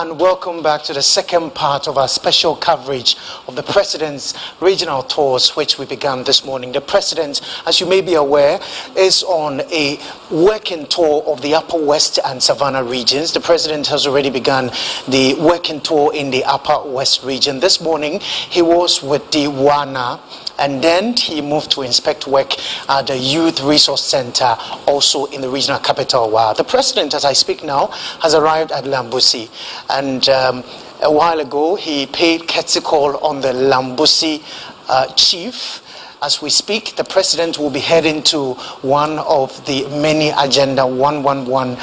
and welcome back to the second part of our special coverage of the President's regional tours, which we began this morning. The President, as you may be aware, is on a working tour of the Upper West and Savannah regions. The President has already begun the working tour in the Upper West region. This morning, he was with the Wana, and then he moved to inspect work at the Youth Resource Center, also in the regional capital. The President, as I speak now, has arrived at Lambussie, and a while ago he paid courtesy call on the Lambussie chief. As we speak, the President will be heading to one of the many Agenda 111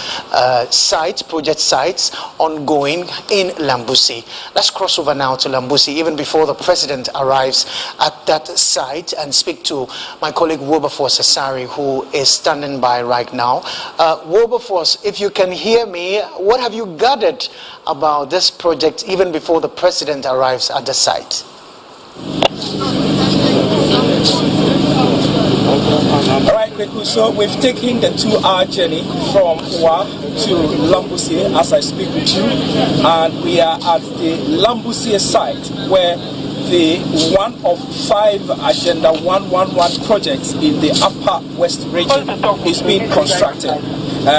project sites ongoing in Lambussie. Let's cross over now to Lambussie, even before the President arrives at that site, and speak to my colleague Wilberforce Asari, who is standing by right now. Wilberforce, if you can hear me, what have you gathered about this project even before the President arrives at the site? All right, Kweku, so we've taken the 2-hour journey from Wa to Lambussie as I speak with you, and we are at the Lambussie site where the one of 5 Agenda 111 projects in the Upper West region is being constructed.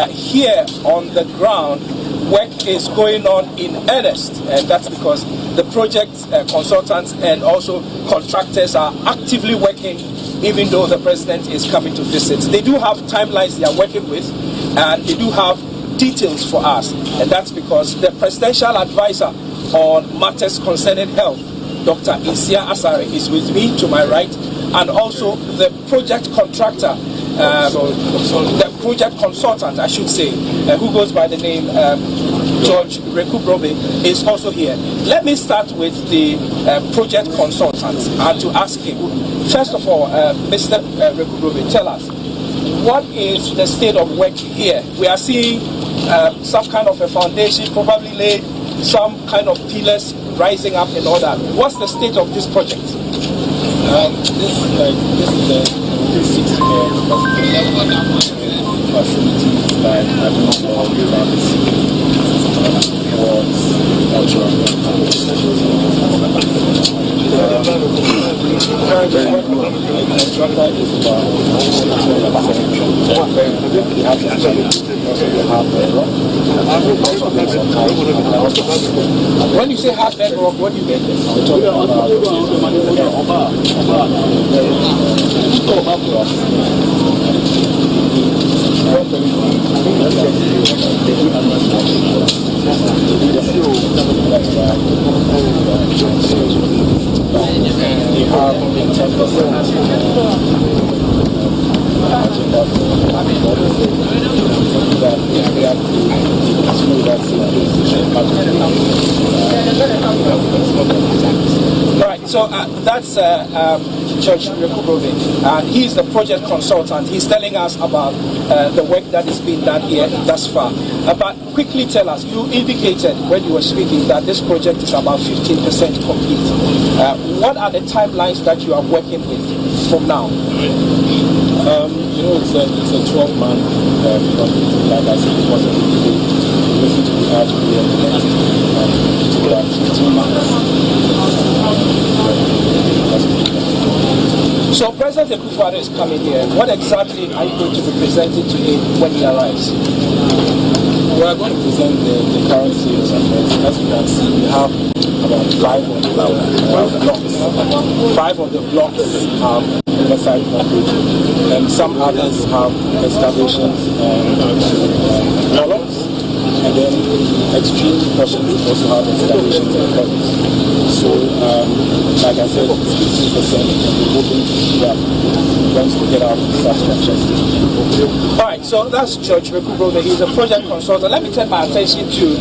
Here on the ground, work is going on in earnest, and that's because the project consultants and also contractors are actively working, even though the President is coming to visit. They do have timelines they are working with, and they do have details for us, and that's because the Presidential Advisor on matters concerning health, Dr. Isia Asare, is with me to my right, and also the project contractor, the project consultant, I should say, who goes by the name George Rekubrobe, is also here. Let me start with the project consultant and to ask him, first of all, Mr. Rekubrobe, tell us, what is the state of work here? We are seeing some kind of a foundation probably laid, some kind of pillars rising up and all that. What's the state of this project? This is the 360-year facilities like when you say hard bedrock, what do you mean? Right, so that's George Rekubrobe, and he's the project consultant. He's telling us about the work that is being done here thus far. But quickly tell us, you indicated when you were speaking that this project is about 15% complete. What are the timelines that you are working with from now? It's a 12-month project. Like I said, it wasn't listen to the RGB and the next to about 15 months. So President Akufo-Addo is coming here. What exactly are you going to be presenting to him when he arrives? We are going to present the current sales affairs. As you can see, we have about 5 of the blocks. 5 of the blocks have oversight coverage, and some others have excavations and columns, and then extreme portions also have excavations and columns. So, like I said, 15% and we're hoping that once we get out of the structures. Alright, so that's George Rekubrobe. He's a project consultant. Let me turn my attention to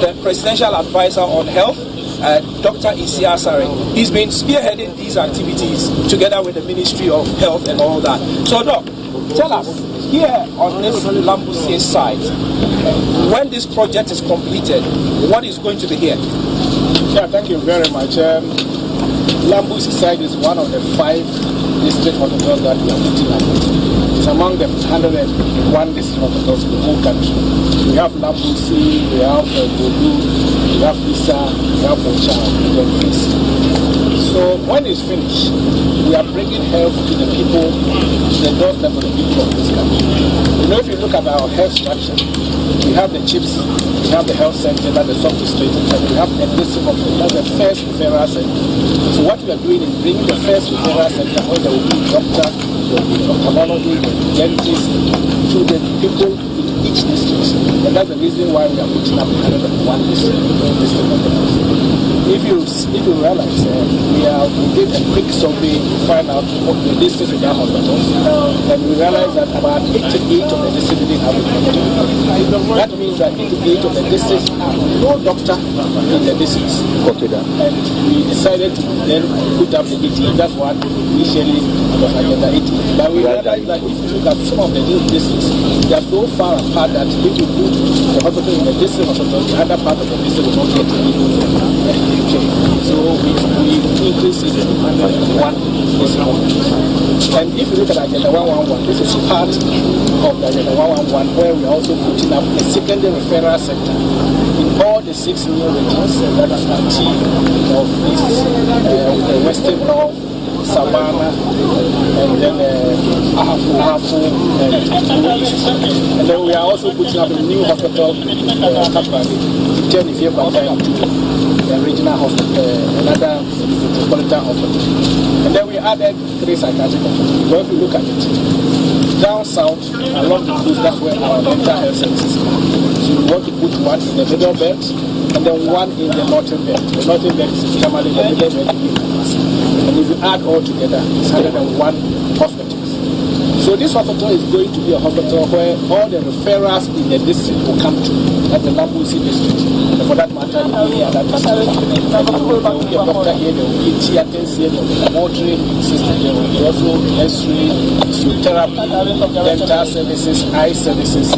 the Presidential Advisor on Health, Dr. Isia Asare. He's been spearheading these activities together with the Ministry of Health and all that. So, Doc, tell us, here on this Lambussie site, when this project is completed, what is going to be here? Yeah, thank you very much. Lambussie site is one of the 5 district hospitals that we are putting up. It's among the 101 district hospitals in the whole country. We have Lambussie, we have Bodu, we have Lisa, we have Ocha, we have Grace. So when it's finished, we are bringing health to the people, to the doorstep of the people of this country. You know, if you look at our health structure, we have the CHIPS, we have the health center, that's the soft state, and we have the district of that's the first referral center. So what we are doing is bringing the first referral center where there will be doctor, there will be ophthalmology, dentist, to the people in each district. And that's the reason why we are putting up 101 district of the house. If you realize, we did a quick survey to find out what the district in our hospitals, and we realized that about 88 of the districts didn't have a doctor. That means that 88 of the districts have no doctor in the districts. And we decided to then put up the 88. That's what initially was Agenda 80. But we realized that if you look at some of the districts, they are so far apart that if you put the hospital in the district hospital, the other part of the district will not get to be. So we increase it to 101 districts. And if you look at Agenda 111, this is part of the Agenda 111 where we are also putting up a secondary referral center in all the 6 new regions, that is Kanti, North East, the Western North, Savannah, and then Ahafo, and then we are also putting up a new hospital, Kapali, to turn if you the regional hospital, another metropolitan hospital. And then we added 3 psychiatric hospitals. So if you look at it, down south, along the coast, that's where our mental health services are. So we want to put one in the middle belt, and then one in the northern belt. The northern belt is Tamale, the middle belt is. And if you add all together, it's 101 hospitals. So this hospital is going to be a hospital where all the referrals in the district will come to. That's the Lambussie district. And for that matter, you will hear that district. There will be a doctor here, there will be theaters here, there will be a monitoring system, there will be also X-ray, physiotherapy, dental services, eye services.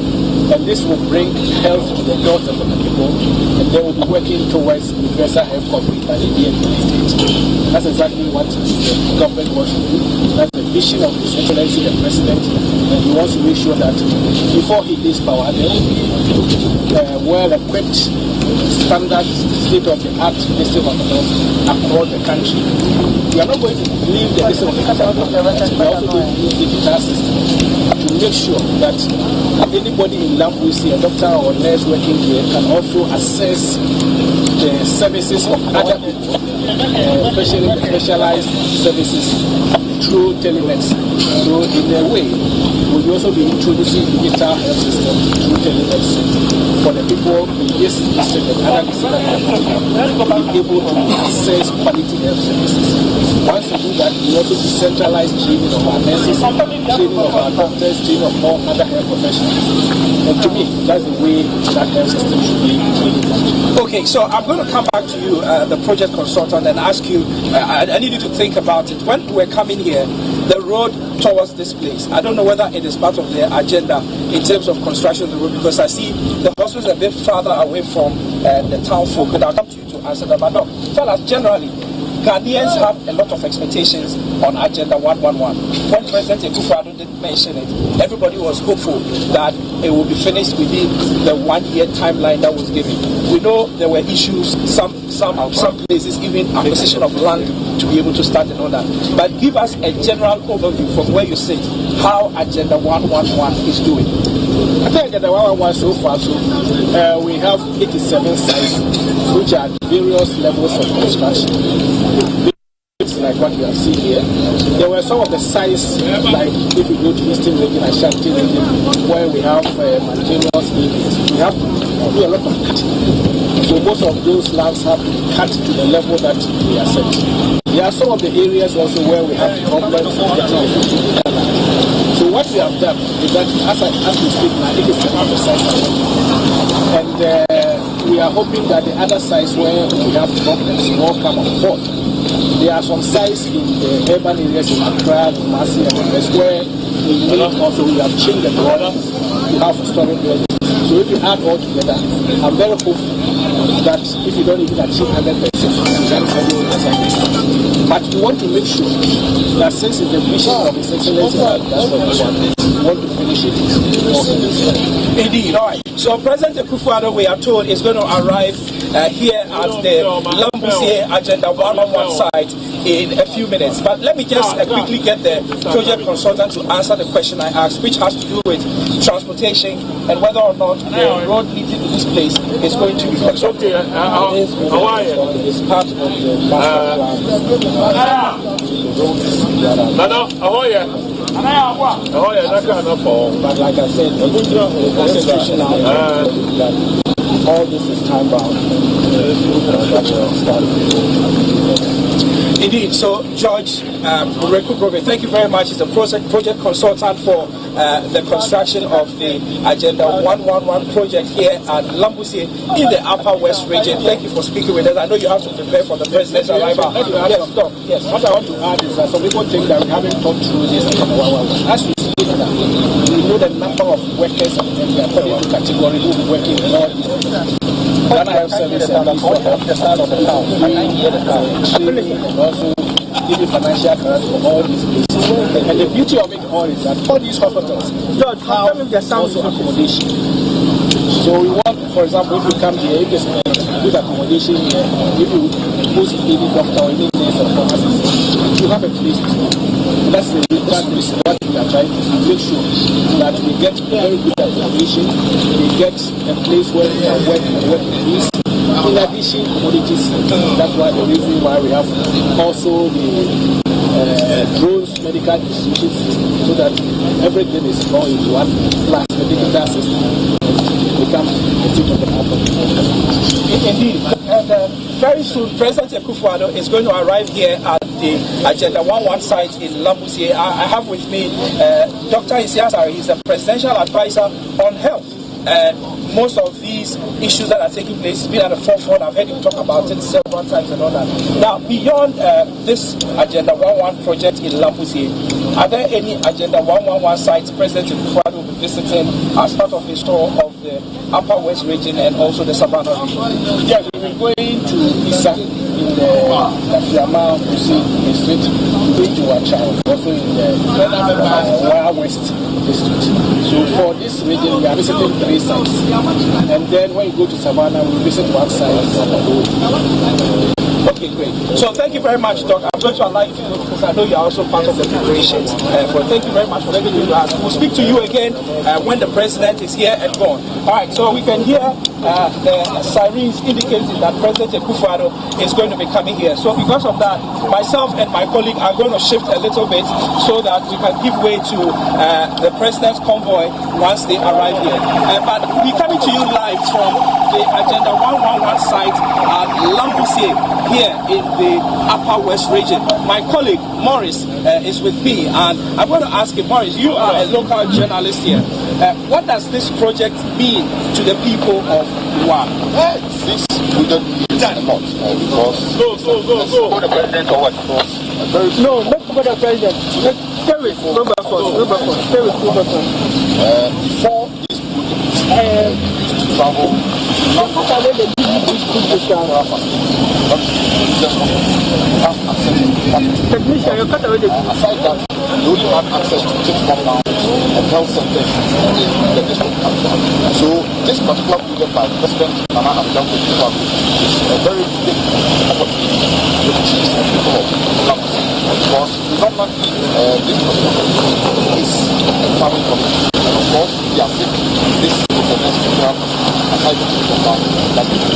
And this will bring health to the doorstep of the people, and they will be working towards universal health coverage by the year 2028. That's exactly what the government wants to do. That's the vision of His Excellency the President, and he wants to make sure that before he leaves power, there will be well-equipped, standard, state-of-the-art district hospitals across the country. We are not going to leave the district of the country. We are also going to use digital systems to make sure that anybody in Lambussie, a doctor or nurse working here, can also access the services of other people, especially the specialized services through telemedicine. So in a way, we'll also be introducing digital health system through telemedicine for the people in this district and other districts to be able to access quality health services. Once we do that, we also decentralize training of our nurses, training of our doctors, training of all other health professionals. And to me, that's the way that health system should be in. Okay, so I'm going to come back to you, the project consultant, and ask you, I need you to think about it. When we're coming here, the road towards this place, I don't know whether it is part of the agenda in terms of construction of the road, because I see the hospital is a bit farther away from the town folk, and I'll come to you to answer that. But no, fellas, generally, Ghanaians have a lot of expectations on Agenda 111. When President Akufo-Addo did mention it, everybody was hopeful that it will be finished within the 1-year timeline that was given. We know there were issues, some places even acquisition of land to be able to start and all that. But give us a general overview from where you sit, how Agenda 111 is doing. I think Agenda 111 so far, we have 87 sites which are various levels of construction. Like what you have seen here. There were some of the sites, like if you go to Eastern Region and Shanti Region, where we have maintenance areas, we have to do a lot of cutting. So most of those lands have to be cut to the level that we are set. There are some of the areas also where we have problems with getting the 50-acre land. So what we have done is that as we speak now, it is 7%. And we are hoping that the other sites where we have problems will come on board. There are some sites in the urban areas in Accra, Kumasi, and the rest where we need also, we have changed the border to have storage buildings. So if you add all together, I'm very hopeful that if you don't even achieve 100%, but we want to make sure that since it's the vision of His Excellency, that's what we want to finish it. Indeed, all right. So President Akufo-Addo, we are told, is going to arrive here at the Lambussie Agenda 111 site in a few minutes. But let me just quickly get the project consultant to answer the question I asked, which has to do with transportation and whether or not the road leading to this place is going to be constructed. It's part of the master plan. But like I said, the concentration now that all this is time bound. Indeed. So, George Rekubrove, thank you very much. He's the project consultant for the construction of the Agenda 111 project here at Lambussie in the Upper West region. Thank you for speaking with us. I know you have to prepare for the president's arrival. Yes, what I want to add is that some people think that we haven't gone through this. As we speak, we know the number of workers and according to category who will be working in all these places. Ghana Health Service and the side of the town. Also give you financial grants for all these places. And the beauty of it all is that all these hospitals have also accommodation. So we want, for example, if you come here, if there's good accommodation here, if you host any doctor or any nurse or pharmacist, you have a place to stay. That's what we are trying to make sure that we get very good accommodation, we get a place where we can work and work in peace. In addition, commodities. That's why the reason why we have also the drones medical distribution system, so that everything is all in one plus the digital system become a tip of the apple. Indeed. And very soon, President Akufo-Addo is going to arrive here at the Agenda 111 site in Lambussie. I have with me Dr. Isiasari. He's the presidential advisor on health. Most of these issues that are taking place has been at the forefront. I've heard him talk about it several times and all that. Now, beyond this Agenda 111 project in Lambussie, are there any Agenda 111 sites President Akufo-Addo will be visiting as part of his tour of the Upper West region and also the Savannah region? Yes, we've been going to Isa in the Lafiyama district, going to Wacha, also in the Wild West district. So for this region, we are visiting 3 sites. And then when you go to Savannah, we visit one site. Okay, great. So thank you very much, Doc. I'm going to allow you to go because I know you're also part of the preparations. Thank you very much for letting me do that. We'll speak to you again when the president is here and gone. All right, so we can hear the sirens indicating that President Akufo-Addo is going to be coming here. So because of that, myself and my colleague are going to shift a little bit so that we can give way to the president's convoy once they arrive here. But we're coming to you live from the Agenda 111 site at Lambussie here in the Upper West region. My colleague Morris is with me, and I'm going to ask him, Morris, you are a local journalist here. What does this project mean to the people of Wa? This project means a lot because go the president or what? No, not for the president. Stay with Wilberforce. Stay with Wilberforce. Before this project used to travel. Technician, you cut away the aside that, you only have access to take compounds and health centers in the district capital. So this particular project by President Nana Akufo-Addo is a very big opportunity to the chiefs and people of Lambussie, because predominantly this project is a farming community. And of course, we are seeing this is the next program aside from the compound that we do.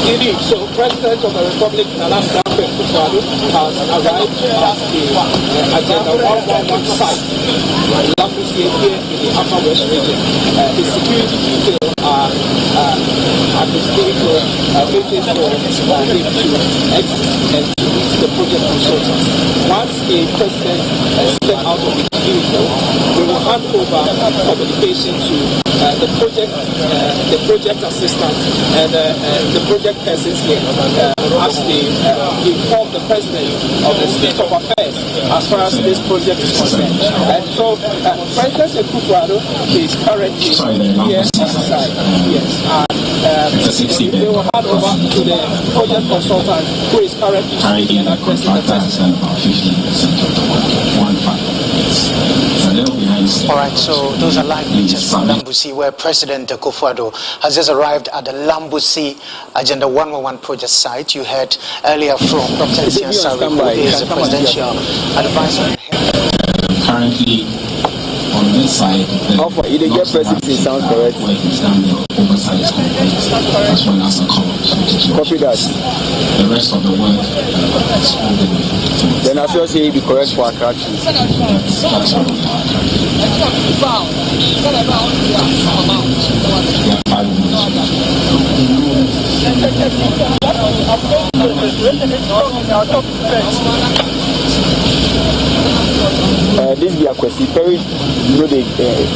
Indeed. So, President of the Republic, Nana Akufo-Addo, has arrived at the Agenda 111 site, Lambussie here in the Upper West region. His security details are at the stage of waiting for him to exit and to meet the project consultants. Once the president steps out of the vehicle, we will hand over communication to the project assistant and the project persons here as they inform the president of the state of affairs as far as this project is concerned. And so President Akufo-Addo is currently here on the side. Yes. They will hand over to the project consultant who is currently speaking and addressing the president. So they'll behind All right, so those are live pictures from Lambussie, where President Akufo-Addo has just arrived at the Lambussie Agenda 111 project site. You heard earlier from Dr. Nsiansari, who is the presidential advisor. Currently, on this side, presidency sounds correct. Work is done, the oversight is complete, as well as a copy that. The rest of the work is holding. Then I feel say it be correct for Accra. That's what we are. We have 5 This be a question. Perry,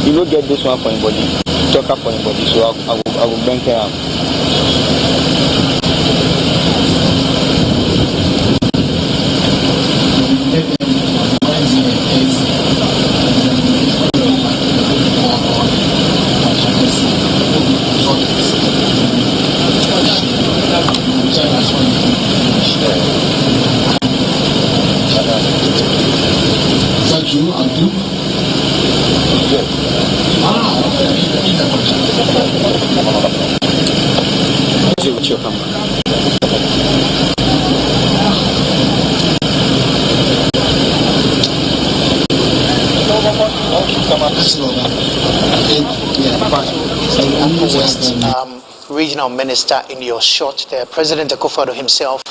you know get this one for anybody. Talk up for anybody. So I will bring her up. Regional Minister in your shot there, President Akufo-Addo himself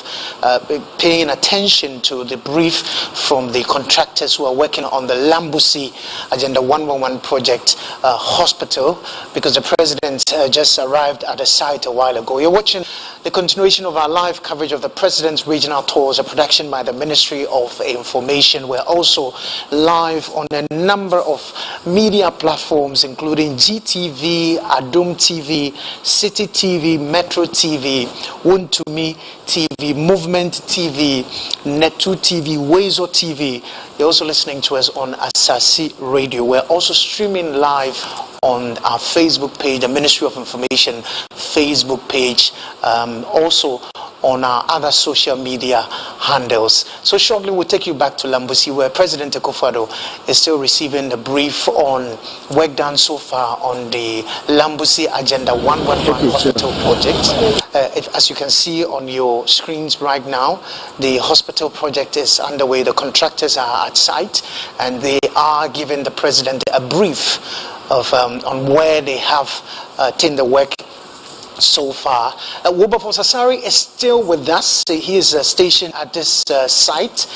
paying attention to the brief from the contractors who are working on the Lambussie Agenda 111 project hospital, because the President just arrived at the site a while ago. You're watching the continuation of our live coverage of the President's regional tours, a production by the Ministry of Information. We're also live on a number of media platforms, including GTV, Adum TV, City TV, Metro TV, Wuntumi TV, Movement TV, Netu TV, Wezo TV. You're also listening to us on Asasi Radio. We're also streaming live on our Facebook page, the Ministry of Information Facebook page, also on our other social media handles. So shortly we'll take you back to Lambussie, where President Akufo-Addo is still receiving the brief on work done so far on the Lambussie Agenda 111 hospital project. As you can see on your screens right now, the hospital project is underway. The contractors are at site and they are giving the President a brief of on where they have taken the work so far. Wilberforce Asari is still with us. He is stationed at this site,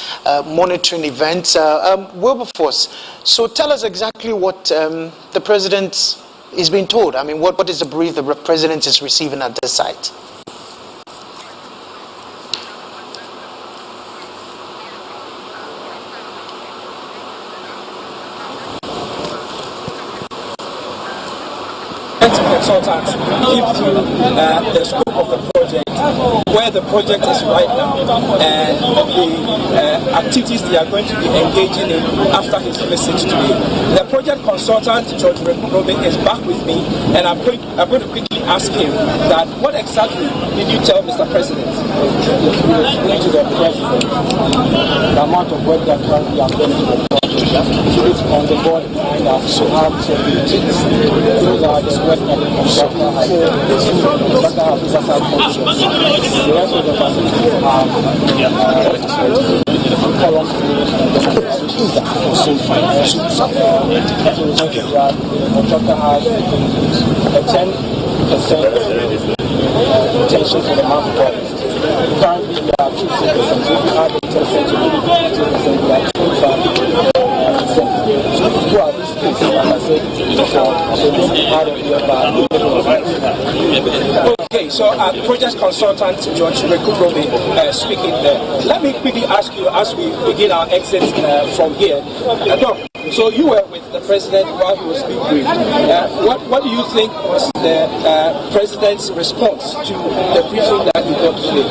monitoring events. Wilberforce, so tell us exactly what the President is being told. I mean, what is the brief the President is receiving at this site? Consultants give through the scope of the project, where the project is right now, and the activities they are going to be engaging in after his visit today. The project consultant, George Rekurobe, is back with me, and I'm going to quickly ask him that what exactly did you tell Mr. President? Explain to the President the amount of work that currently are going to the project. It's on the board behind us, so how to those are the work that the contractor has the rest of the facilities have columns the contractor has a 10% rotation for the month of August. Currently we are 2%, so if you add the 10% to 2%, we are 25%. Who are these things, like I said, okay, so project consultant George Rekurobe speaking there. Let me quickly ask you, as we begin our exit from here, so you were with the President while he was being briefed. What do you think was the President's response to the briefing that he got today?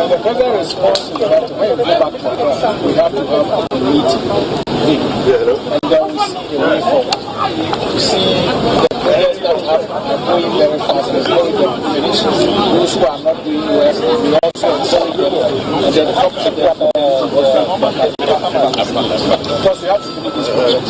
The President's response is that when we go back to Accra, we have to have a meeting. And then we see the way forward. To see the projects that are going very fast, there's going to be issues. Those who are not doing well, we also consolidate. And then talk to them because we have to finish this project,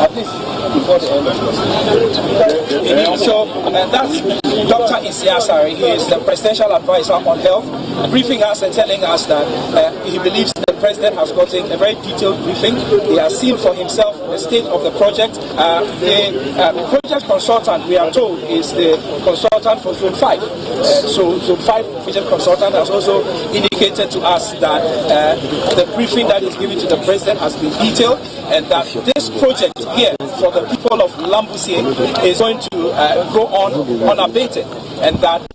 at least before the end of the year. So that's Dr. Isiasari. He is the Presidential Advisor on Health, briefing us and telling us that he believes the President has gotten a very detailed briefing. He has seen for himself the state of the project. The project consultant, we are told, is the consultant for Zone 5. So Zone 5 project consultant has also indicated to us that the briefing that is given to the President has been detailed, and that this project here for the people of Lambussie is going to go on unabated, and that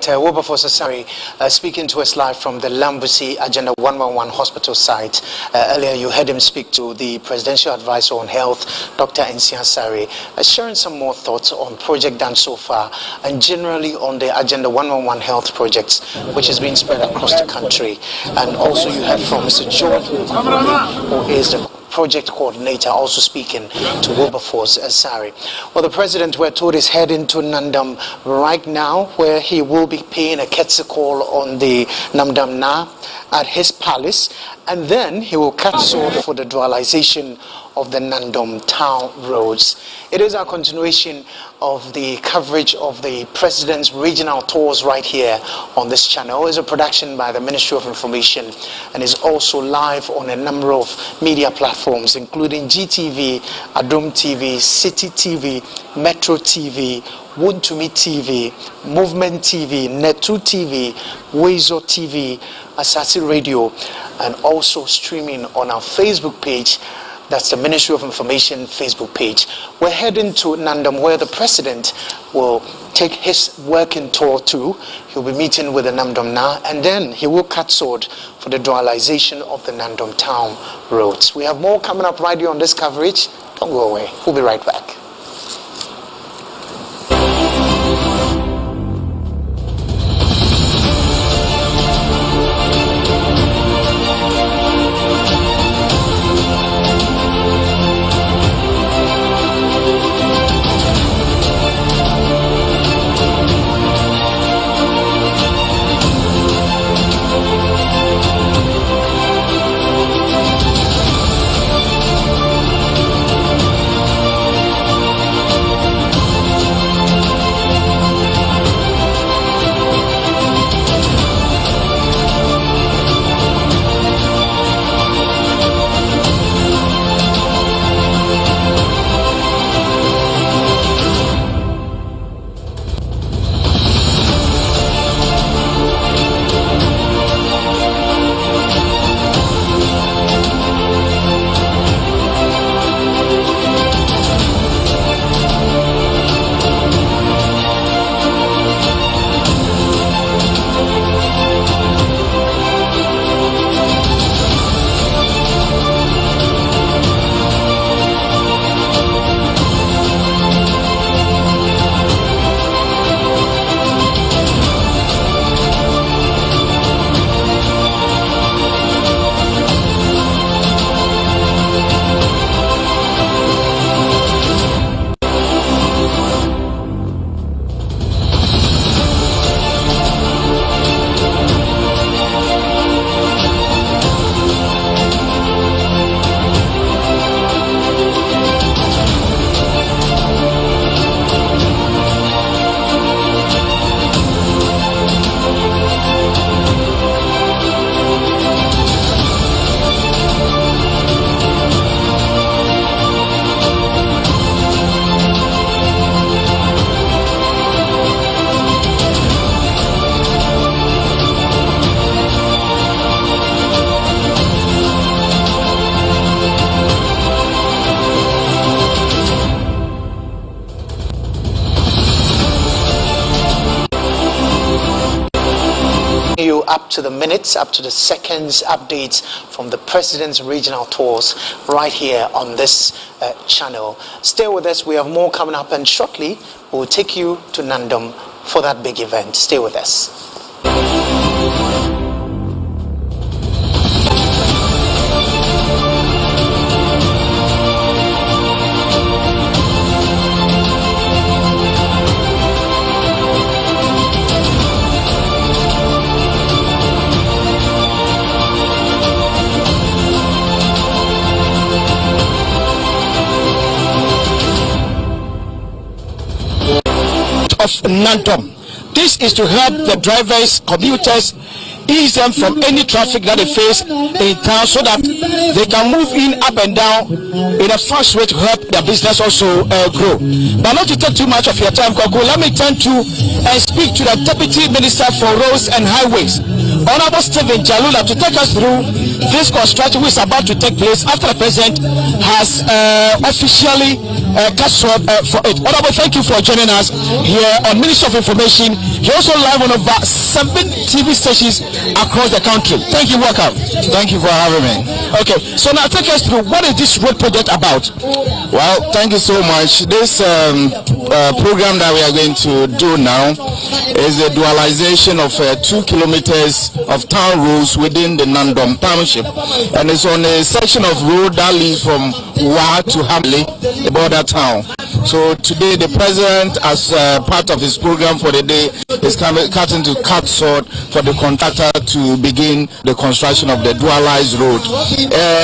Wilberforce Asari speaking to us live from the Lambussie Agenda 111 hospital site. Earlier you heard him speak to the Presidential Advisor on Health, Dr. Asari, sharing some more thoughts on project done so far and generally on the Agenda 111 health projects which is being spread across the country. And also you heard from Mr. George, who is the project coordinator, also speaking to Wilberforce Asari. Well, the President, we're told, is heading to Nandam right now, where he will be paying a courtesy call on the Namdam Na at his palace, and then he will cut off for the dualization of the Nandam town roads. It is our continuation of the coverage of the President's regional tours right here on this channel. It's a production by the Ministry of Information and is also live on a number of media platforms, including GTV, Adom TV, City TV, Metro TV, Wuntumi TV, Movement TV, Netu TV, Wezo TV, Asasi Radio, and also streaming on our Facebook page. That's the Ministry of Information Facebook page. We're heading to Nandam, where the President will take his working tour to. He'll be meeting with the Namdam Na, and then he will cut sword for the dualization of the Nandam town roads. We have more coming up right here on this coverage. Don't go away. We'll be right back. up to the minutes, up to the seconds updates from the President's regional tours right here on this channel. Stay with us. We have more coming up, and shortly we'll take you to Nandom for that big event. Stay with us. Of Nandom. This is to help the drivers, commuters, ease them from any traffic that they face in town so that they can move in, up and down in a fast way to help their business also grow. But not to take too much of your time, Koko, let me turn to and speak to the Deputy Minister for Roads and Highways, Honorable Stephen Jalula, to take us through this construction which is about to take place after the President has officially cast for it. Honorable, thank you for joining us here on Ministry of Information. You're also live on over 7 TV stations across the country. Thank you, welcome. Thank you for having me. Okay, so now take us through, what is this road project about? Well, thank you so much. This program that we are going to do now is the dualization of 2 kilometers of town roads within the Nandom Township, and it's on a section of road that leads from Wa to Hamley, the border town. So today the President, as part of his program for the day, is cutting to cut short for the contractor to begin the construction of the dualized road.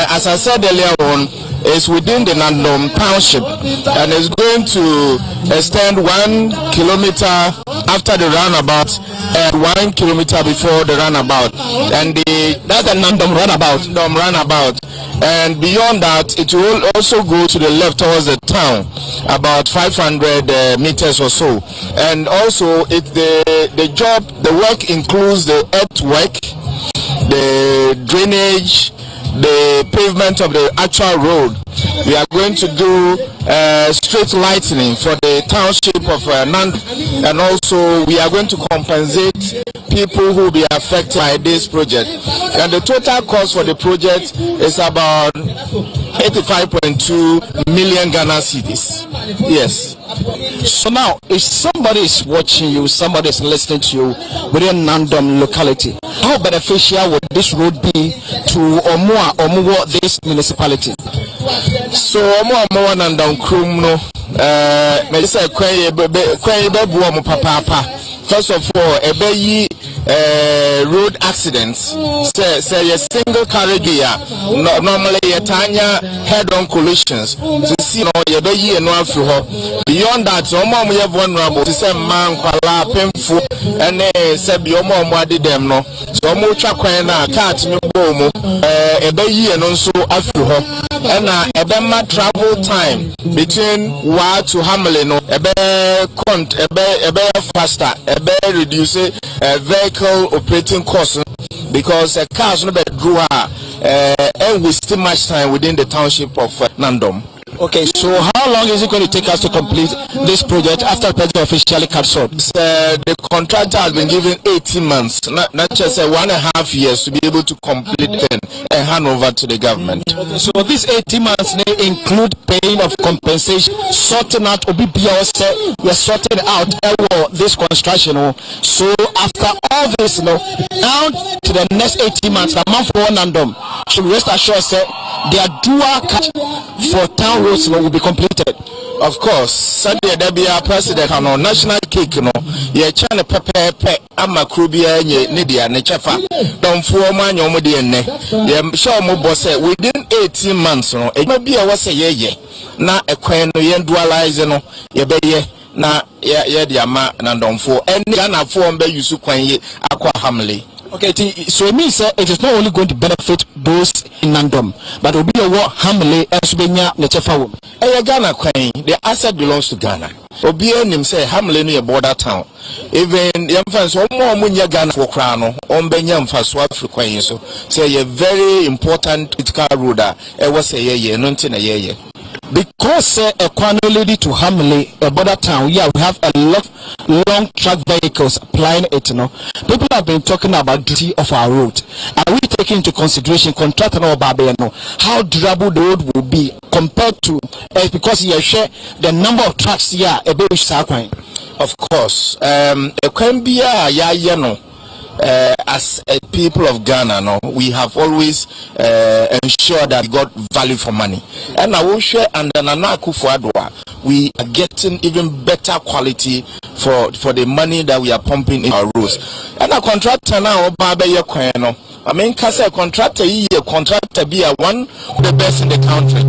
As I said earlier on, it's within the Nandom Township, and it's going to extend 1 kilometer after the roundabout and 1 kilometer before the roundabout, and that's the Nandom roundabout. And beyond that, it will also go to the left towards the town, about 500 meters or so. And also, the work includes the earthwork, the drainage, the pavement of the actual road. We are going to do street lighting for the township of Nandom, and also we are going to compensate people who will be affected by this project. And the total cost for the project is about 85.2 million Ghana cedis. Yes. So now, if somebody is watching you, somebody is listening to you within Nandom locality, how beneficial would this road be to Omuwa, this municipality? So Omuwa Nandom Krumno, me say kwen bebu omu papa. First of all, road accidents. Say a single carriage normally tanya head-on collisions. To see no ye no afuho. Beyond that, omo ye vulnerable. To say man kwala painful and say bi omo adi dem no. So omo twa kwan na car timi bo mu ye no so afuho. And ebema travel time between Wa to Hamley no ebe faster, ebe reduce vehicle operating costs, because cars no be drew and we still much time within the township of Nandom. Okay, so how long is it going to take us to complete this project after the President officially cut short? The contractor has been given 18 months, not just 1.5 years, to be able to complete it and hand over to the government. Okay, so these 18 months may include paying of compensation, sorting out OBBL, we're sorting out this construction. So after all this, down to the next 18 months, the month for Nandom should rest assured their dual cut for town roads will be completed. Of course, Sunday there be a president on national cake ye chane pepe ama krubia nidia ne chefa don fuo manyo mo de enne ye show mo boss within 18 months e ma bia wo se ye na ekwan no ye dualize no ye be ye na ye de ama na donfo enne Ghana fo mbe yusu kwan ye akwa Hamley. Okay, so it means it is not only going to benefit those in Nandom, but it will be a war Hamley as Benya Nechefa. Ghana kwan, the asset belongs to Ghana. Obia nim say Hamley no a border town. Even yamfans omo munya Ghana for krano, ombenya mfaso Africa so say a very important critical road e was a ye no nti na ye. Because a Kwano lady to Hamley, a border town, yeah, we have a lot long truck vehicles applying it. People have been talking about duty of our road. Are we taking into consideration contractor or Babeno how durable the road will be compared to because you share the number of trucks here a bit of course, as a people of Ghana, we have always ensured that we got value for money. And I will share under Nana Akufo-Addo, we are getting even better quality for the money that we are pumping in our roads. And a contractor now, I mean, because a contractor be one of the best in the country.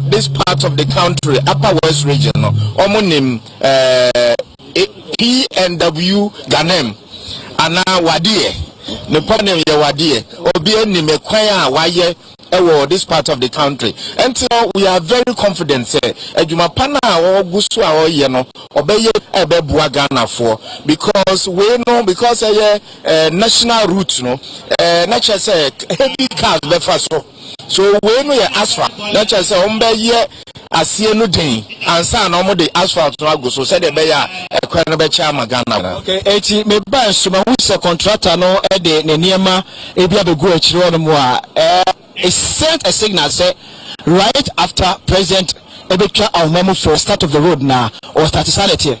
This part of the country, Upper West Region, name PNW Ganem. Ana wadie ne pone ye wadie obi ani me kwan a this part of the country, and so we are very confident say adwuma pana a ogusu a oye no obeye ebebua Ghana for because we know because national route no na che say heavy cars be faso so we know asphalt na che say ombeye asie no den ansa na omo de asphalt no aguso say de be ya ekwan no be cha Ghana. Okay, eti me ban so ma who contractor no e de ne niema e bia be go akire no mo a it sent a signal say right after President Ebeka Aumemo for start of the road now or start sanity.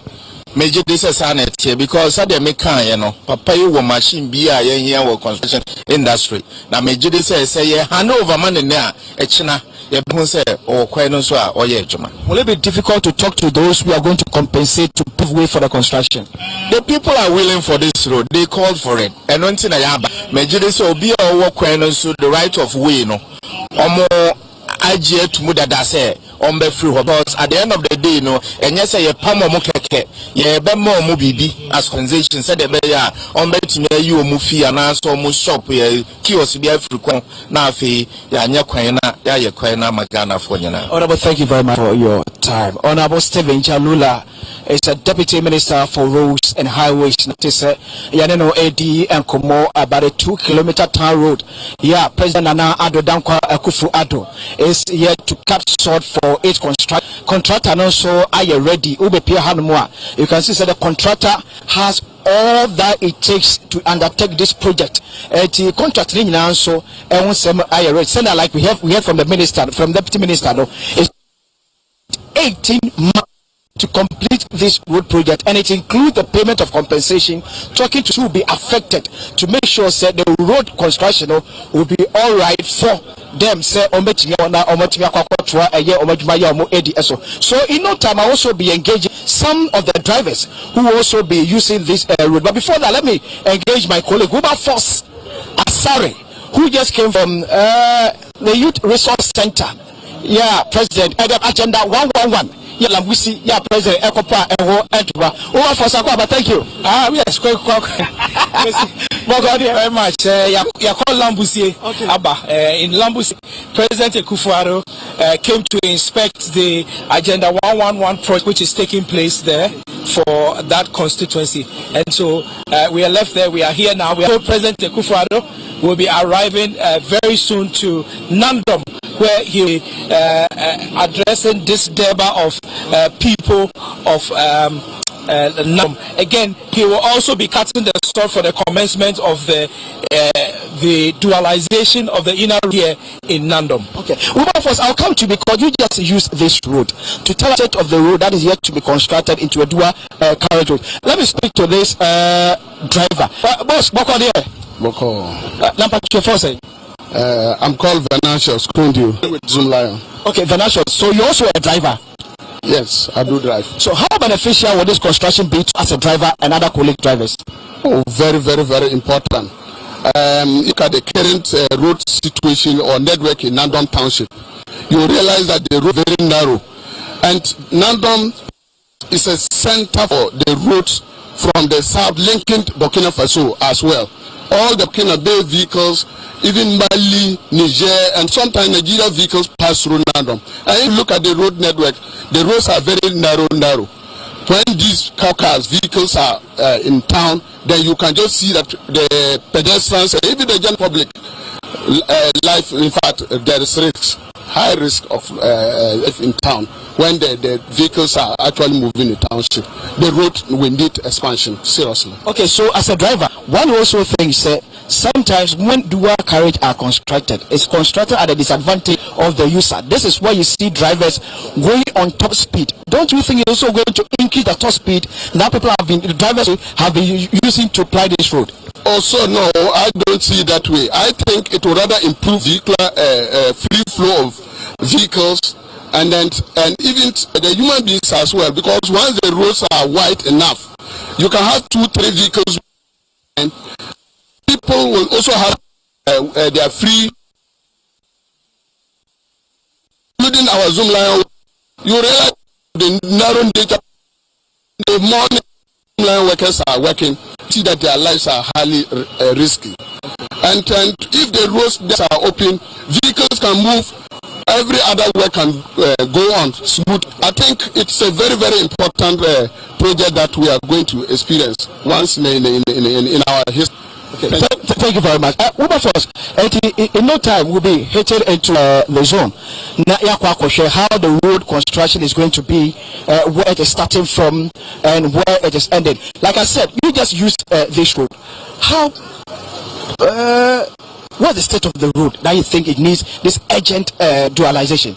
Major this is sanity because they make papa you machine be a here or construction industry. Now major this say Hanover man in there China say or Quenosa or Yejuma. Will it be difficult to talk to those who are going to compensate to pave way for the construction? The people are willing for this road, they called for it. And one thing I have major this will be a walk the right of way no or more IGA to Mudada say on the free because at the end of the day, and yes, a palm or mokeke, ye be more mobibi as compensation said the bear on betting you mufi and answer almost shop where kiosk be frequent now fee ya quena magana for you. Honorable, thank you very much for your time. Honorable Stephen Chalula is a Deputy Minister for Roads and Highways. Yaneno AD and Komo about a 2-kilometer town road. Yeah, President Nana Addo Dankwa Akufo-Addo is yet to cut short for its contractor and also are you ready? You can see that the contractor has all that it takes to undertake this project. The contract so like we heard from the minister, from Deputy Minister, is 18 months to complete this road project, and it includes the payment of compensation talking to be affected to make sure that the road construction will be all right for them. So in no time I also be engaging some of the drivers who will also be using this road. But before that, let me engage my colleague Uba Force Asare, who just came from the Youth Resource Center. Yeah, President Agenda 111. Yeah, Lambussie, yeah, President Ekopa, Uba Force Akwa, thank you. Yes, quick. Thank you very much. You call Lambussie Abba. In Lambussie, President Akufo-Addo came to inspect the Agenda 111 project which is taking place there for that constituency. And so we are left there. We are here now. We are President Akufo-Addo will be arriving very soon to Nandom, where he will be addressing this Deba of people of again, he will also be cutting the stall for the commencement of the dualization of the inner road here in Nandom. Okay, first I'll come to you because you just used this road to tell us of the road that is yet to be constructed into a dual carriage road. Let me speak to this driver. Boss, Boko there. Boko. I'm called Venantius Kundu with Zoom Lion. Okay, Venantius. So you're also a driver? Yes, I do drive. So how beneficial will this construction be as a driver and other colleague drivers? Oh, very, very, very important. Look at the current road situation or network in Nandom Township. You realize that the road is very narrow. And Nandom is a center for the roads from the south linking Burkina Faso as well. All the Burkina Bay vehicles, even Mali, Niger, and sometimes Nigeria vehicles pass through Nandom. And if you look at the road network, the roads are very narrow. When these cars, vehicles are in town, then you can just see that the pedestrians, even the general public life, in fact, there is risks. high risk of in town when the vehicles are actually moving in the township. The road will need expansion, seriously. Okay, so as a driver, one also thinks that sometimes when dual carriage are constructed, it's constructed at the disadvantage of the user. This is why you see drivers going on top speed. Don't you think it's also going to increase the top speed that the drivers have been using to ply this road? Also, no, I don't see it that way. I think it will rather improve the free flow of vehicles and even the human beings as well, because once the roads are wide enough, you can have 2-3 vehicles, and people will also have their free, including our Zoom line. You realize the narrow data, the morning line workers are working, see that their lives are highly risky. And if the roads are open, vehicles can move, every other work can go on smooth. I think it's a very, very important project that we are going to experience once in our history. Okay. Thank you very much. Wilberforce, in no time we'll be headed into the zone. How the road construction is going to be, where it is starting from and where it is ending. Like I said, you just used this road. How what's the state of the road that you think it needs this urgent dualization?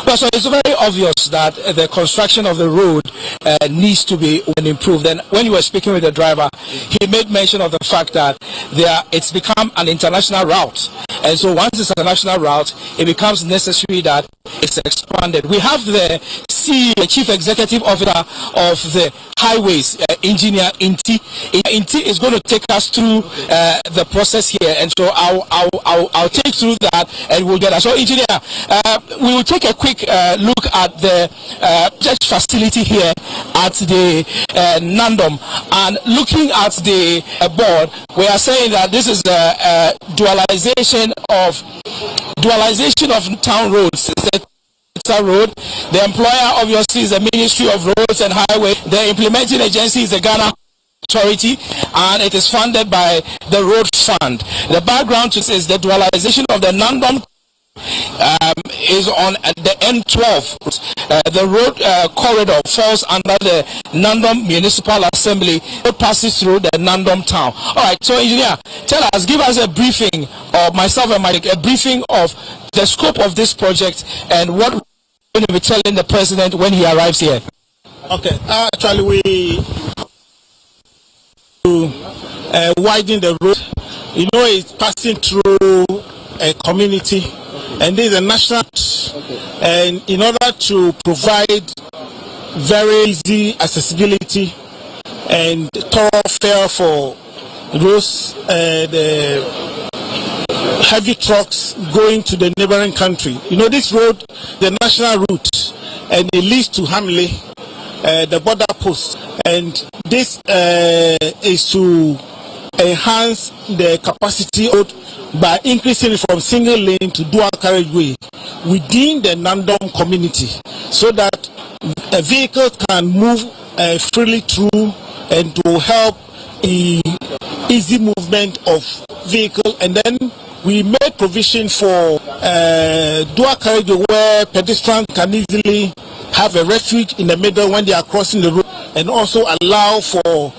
Well, so it's very obvious that the construction of the road needs to be improved. And when you were speaking with the driver, he made mention of the fact that it's become an international route. And so once it's an international route, it becomes necessary that it's expanded. We have the Chief Executive Officer of the Highways, Engineer Inti. Inti is going to take us through the process here, and so I'll take through that, and we'll get that. So, Engineer, we will take a quick look at the church facility here at the Nandom, and looking at the board, we are saying that this is the dualization of town roads. Road. The employer obviously is the Ministry of Roads and Highway. The implementing agency is the Ghana Authority, and it is funded by the Road Fund. The background to this is the dualization of the Nandom is on the N12. The road corridor falls under the Nandom Municipal Assembly. It passes through the Nandom town. All right, so engineer, tell us, give us a briefing, or myself and Mike, a briefing of the scope of this project and what we're going to be telling the president when he arrives here. Okay, actually we widen the road. You know, it's passing through a community, and this is a national, and in order to provide very easy accessibility and thoroughfare for those the heavy trucks going to the neighboring country. You know, this road, the national route, and it leads to Hamley, the border post, and this is to enhance the capacity by increasing it from single lane to dual carriageway within the Nandom community, so that vehicles can move freely through and to help easy movement of vehicle. And then we made provision for dual carriageway where pedestrians can easily have a refuge in the middle when they are crossing the road, and also allow for,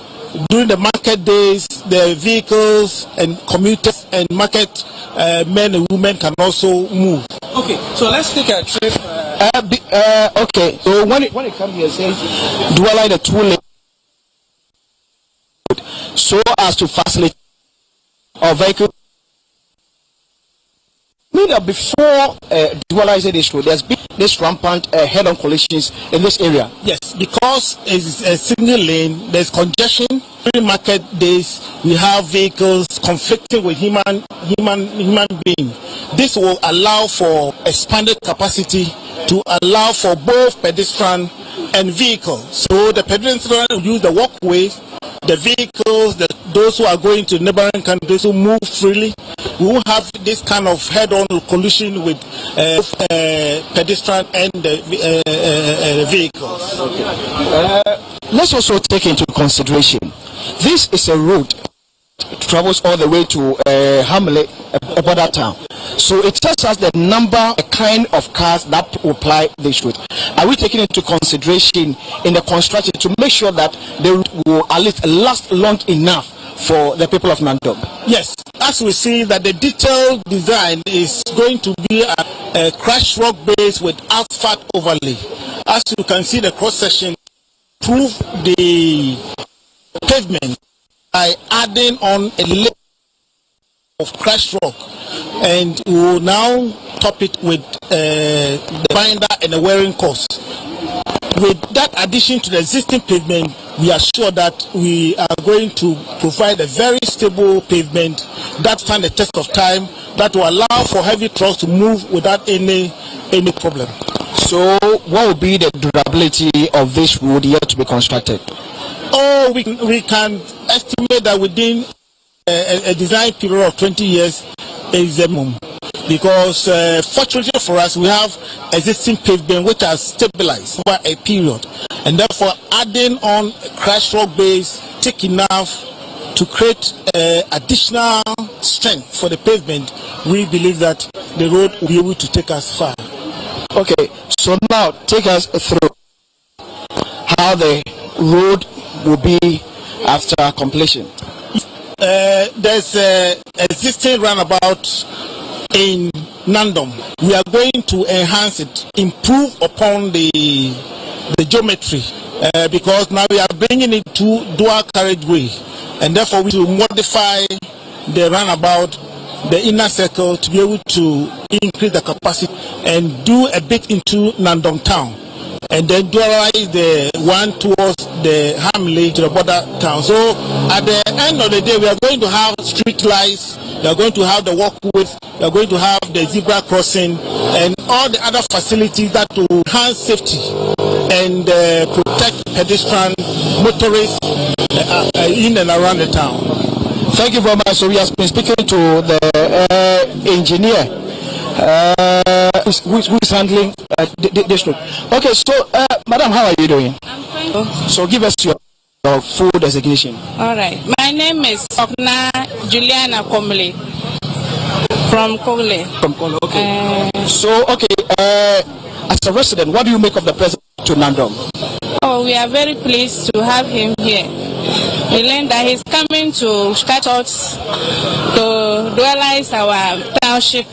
during the market days, the vehicles and commuters and market men and women can also move. Okay, so let's take a trip. Okay, so when it comes here, it says dualize the 2-lane so as to facilitate our vehicle. Before dualizing this road, there's been this rampant head-on collisions in this area. Yes, because it's a single lane, there's congestion. During market days, we have vehicles conflicting with human being. This will allow for expanded capacity to allow for both pedestrian and vehicle. So the pedestrian will use the walkways, the vehicles, those who are going to neighboring countries who move freely. We will have this kind of head-on collision with pedestrian and vehicles. Let's also take into consideration, this is a road that travels all the way to Hamlet, a border town. So it tells us the number, the kind of cars that will ply this route. Are we taking into consideration in the construction to make sure that the route will at least last long enough for the people of Nandom? Yes, as we see that the detailed design is going to be a crushed rock base with asphalt overlay. As you can see, the cross section improve the pavement by adding on a layer of crushed rock, and we will now top it with the binder and the wearing course. With that addition to the existing pavement, we are sure that we are going to provide a very stable pavement that stands the test of time, that will allow for heavy trucks to move without any problem. So what will be the durability of this road yet to be constructed? Oh, we can estimate that within a design period of 20 years is the minimum, because fortunately for us, we have existing pavement which has stabilized over a period, and therefore adding on a crushed rock base thick enough to create additional strength for the pavement. We believe that the road will be able to take us far. Okay, so now take us through how the road will be after completion. There's an existing roundabout in Nandom. We are going to enhance it, improve upon the geometry, because now we are bringing it to dual carriageway, and therefore we will modify the roundabout, the inner circle, to be able to increase the capacity and do a bit into Nandom town, and then dualize the one towards the Hamley to the border town. So at the end of the day, we are going to have street lights, we are going to have the walkways, we are going to have the zebra crossing, and all the other facilities that will enhance safety and protect pedestrians, motorists in and around the town. Thank you very much. So we have been speaking to the engineer who is handling this road. Okay, so madam, how are you doing? I'm fine. So give us your full designation. All right. My name is Okna Juliana Komle from Kole. From Kole, okay. As a resident, what do you make of the president to Nandom? Oh, we are very pleased to have him here. We learned that he's coming to start us to dualize our township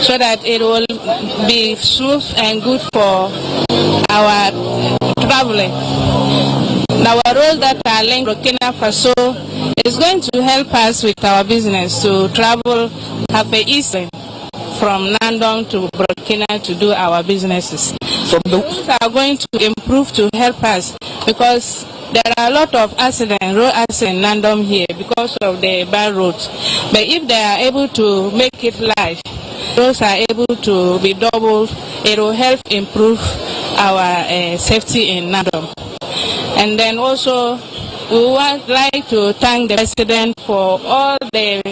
so that it will be smooth and good for our traveling. Our road that are linked Burkina Faso is going to help us with our business to travel half a east from Nandom to Burkina to do our businesses. The roads are going to improve to help us, because there are a lot of road accidents in Nandom here because of the bad roads. But if they are able to make it live, roads are able to be doubled, it will help improve our safety in Nandom. And then also, we would like to thank the president for all the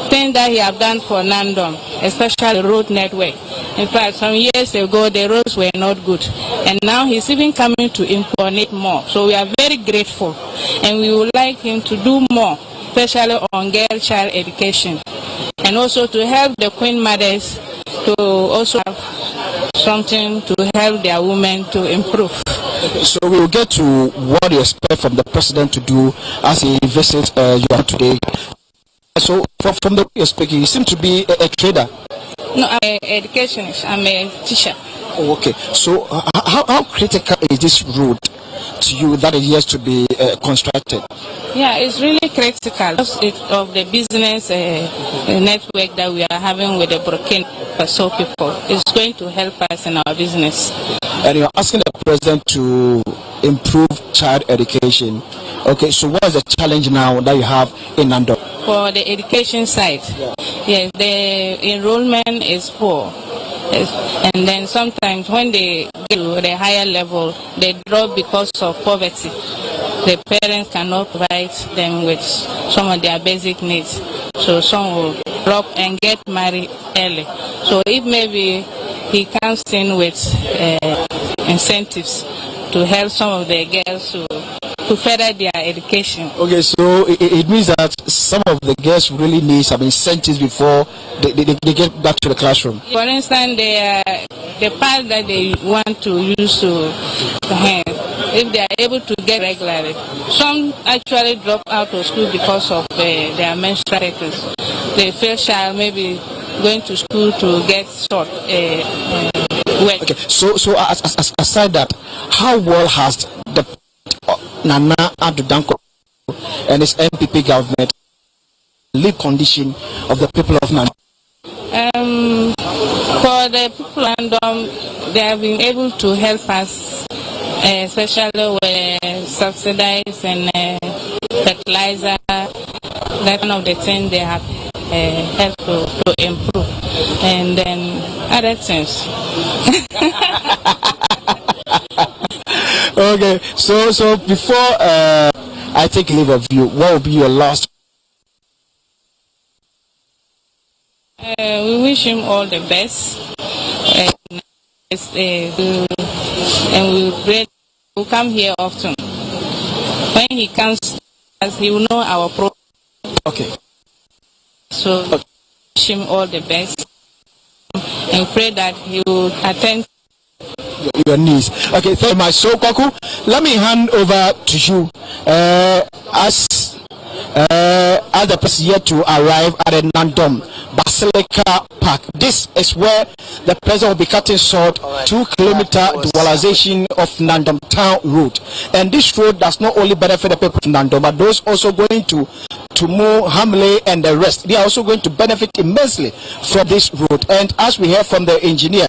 things that he has done for Nandom, especially the road network. In fact, some years ago, the roads were not good. And now he's even coming to improve more. So we are very grateful. And we would like him to do more, especially on girl-child education. And also to help the queen mothers to also have something to help their women to improve. So we will get to what you expect from the president to do as he visits you today. So from the way you're speaking, you seem to be a trader. No, I'm an educationist. I'm a teacher. Oh, okay. So how critical is this road to you that it has to be constructed? Yeah, it's really critical of the business network that we are having with the Burkina Faso people. It's going to help us in our business. And you're asking the president to improve child education. Okay, so what is the challenge now that you have in Nandom? For the education side, yes, the enrollment is poor. Yes. And then sometimes when they get to the higher level, they drop because of poverty. The parents cannot provide them with some of their basic needs. So some will drop and get married early. So if maybe he comes in with incentives to help some of the girls to to further their education. Okay, so it means that some of the girls really need some incentives before they get back to the classroom. For instance, the part that they want to use to if they are able to get regularly. Some actually drop out of school because of their menstrual cycles. They feel shy, maybe going to school to get short work. Okay, so aside that, how well has the Nana Addo and his MPP government live condition of the people of Nana? For the people of Nandom, they have been able to help us, especially with subsidies and fertilizer. That's one of the things they have helped to improve, and then other things. Okay, so before I take leave of you, what will be your last? We wish him all the best, and we pray he will come here often. When he comes, as he will know our program. Okay. So wish him all the best, and pray that he will attend your needs. Okay, thank you much. So Kwaku, let me hand over to you as the person yet to arrive at the Nandom Basilica Park. This is where the president will be cutting short 2-kilometer dualization of Nandom Town Road. And this road does not only benefit the people of Nandom, but those also going to Mo, Hamley and the rest. They are also going to benefit immensely from this road. And as we heard from the engineer,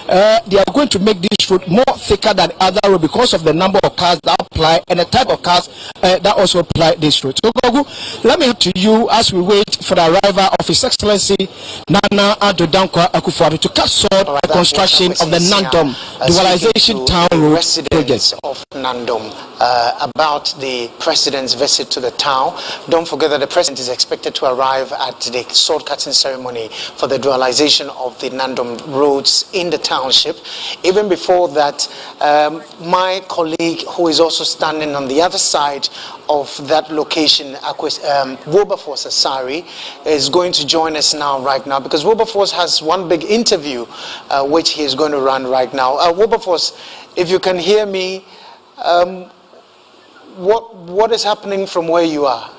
they are going to make this road more thicker than other road because of the number of cars that apply and the type of cars that also apply this road. So Gogu, let me help to you as we wait for the arrival of His Excellency Nana Addo Akufo-Addo to cut short the construction of the Nandom Dualization Town Road project. Of Nandom about the president's visit to the town. Don't forget that the president is expected to arrive at the sword cutting ceremony for the dualization of the Nandom roads in the township. Even before that, my colleague who is also standing on the other side of that location, Wilberforce Asari, is going to join us right now because Wilberforce has one big interview which he is going to run right now. Wilberforce, if you can hear me, what is happening from where you are?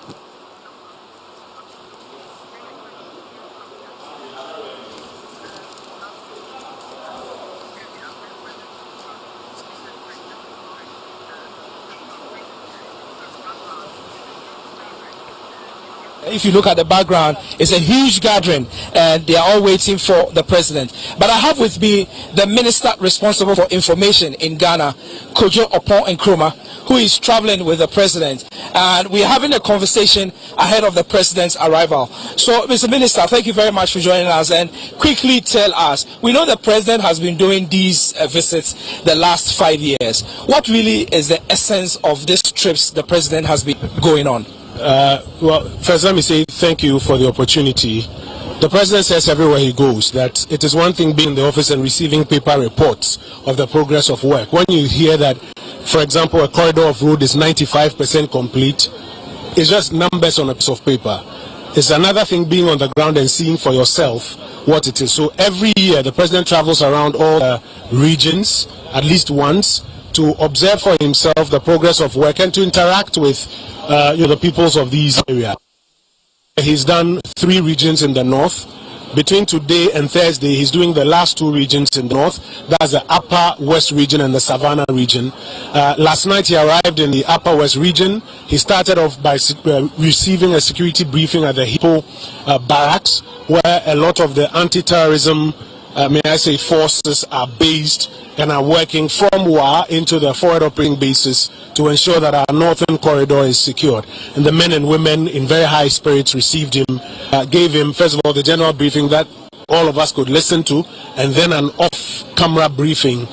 If you look at the background, it's a huge gathering and they are all waiting for the president. But I have with me the minister responsible for information in Ghana, Kojo Opon Nkrumah, who is traveling with the president. And we're having a conversation ahead of the president's arrival. So, Mr. Minister, thank you very much for joining us. And quickly tell us, we know the president has been doing these visits the last 5 years. What really is the essence of these trips the president has been going on? Well, first let me say thank you for the opportunity. The president says everywhere he goes that it is one thing being in the office and receiving paper reports of the progress of work. When you hear that, for example, a corridor of road is 95% complete, it's just numbers on a piece of paper. It's another thing being on the ground and seeing for yourself what it is. So every year the president travels around all the regions at least once to observe for himself the progress of work and to interact with the peoples of these areas. He's done 3 regions in the north. Between today and Thursday, he's doing the last 2 regions in the north. That's the Upper West region and the Savannah region. Last night he arrived in the Upper West region. He started off by receiving a security briefing at the Hippo barracks, where a lot of the anti-terrorism forces are based and are working from WA into the forward operating bases to ensure that our northern corridor is secured. And the men and women in very high spirits received him, gave him, first of all, the general briefing that all of us could listen to, and then an off-camera briefing,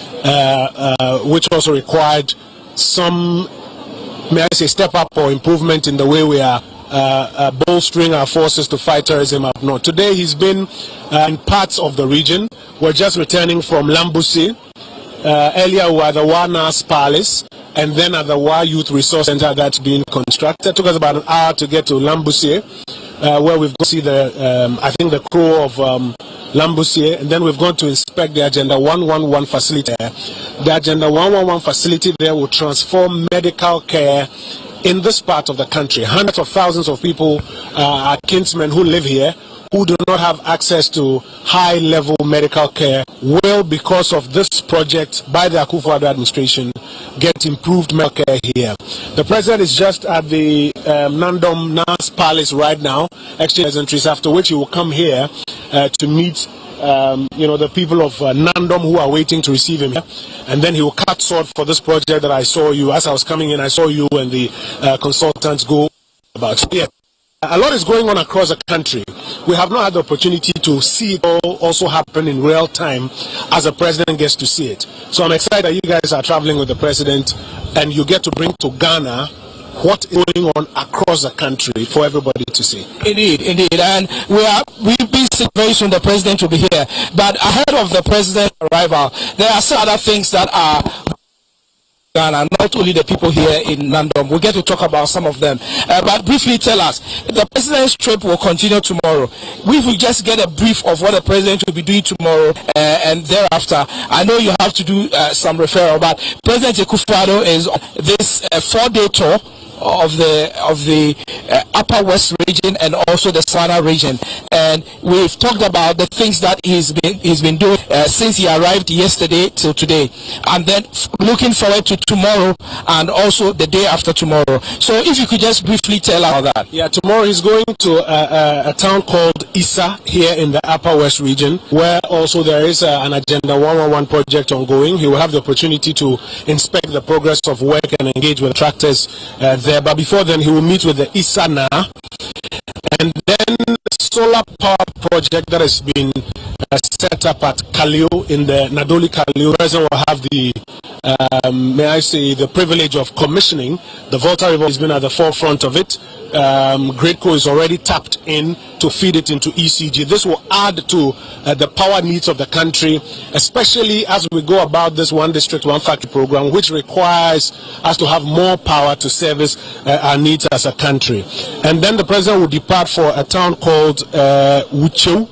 which also required some, step up or improvement in the way we are bolstering our forces to fight terrorism up north. Today he's been in parts of the region. We're just returning from Lambussie. Earlier we were at the Warnas Palace, and then at the Wa Youth Resource Center that's being constructed. It took us about an hour to get to Lambussie, where we've gone to see the, I think the crew of Lambussie, and then we've gone to inspect the Agenda 111 facility. The Agenda 111 facility there will transform medical care in this part of the country. Hundreds of thousands of people are kinsmen who live here, who do not have access to high-level medical care, will, because of this project by the Akufo-Addo administration, get improved medical care here. The president is just at the Nandom Nas Palace right now, exchanging entries, after which he will come here to meet the people of Nandom who are waiting to receive him here. And then he will cut sword for this project that I saw you. As I was coming in, I saw you and the consultants go about. So, yeah. A lot is going on across the country. We have not had the opportunity to see it all also happen in real time as the president gets to see it. So I'm excited that you guys are traveling with the president and you get to bring to Ghana what is going on across the country for everybody to see. Indeed, indeed. And we've been seeing very soon the president will be here. But ahead of the president's arrival, there are some other things that are Ghana, not only the people here in Nandom. We'll get to talk about some of them. But briefly tell us, the president's trip will continue tomorrow. We will just get a brief of what the president will be doing tomorrow and thereafter. I know you have to do some referral, but President Akufo-Addo is on this 4-day tour of the Upper West region and also the Savannah region, and we've talked about the things that he's been doing since he arrived yesterday till today, and then looking forward to tomorrow and also the day after tomorrow. So if you could just briefly tell us about that. Yeah, tomorrow he's going to a town called Issa here in the Upper West region, where also there is an Agenda 111 project ongoing. He will have the opportunity to inspect the progress of work and engage with tractors there. But before then, he will meet with the Isana, and then solar power project that has been set up at Kalio in the Nadoli Kalio. The president will have the, may I say, the privilege of commissioning. The Volta River has been at the forefront of it. Greatco is already tapped in to feed it into ECG. This will add to the power needs of the country, especially as we go about this One District, One Factory program, which requires us to have more power to service our needs as a country. And then the president will depart for a town called Wucheu,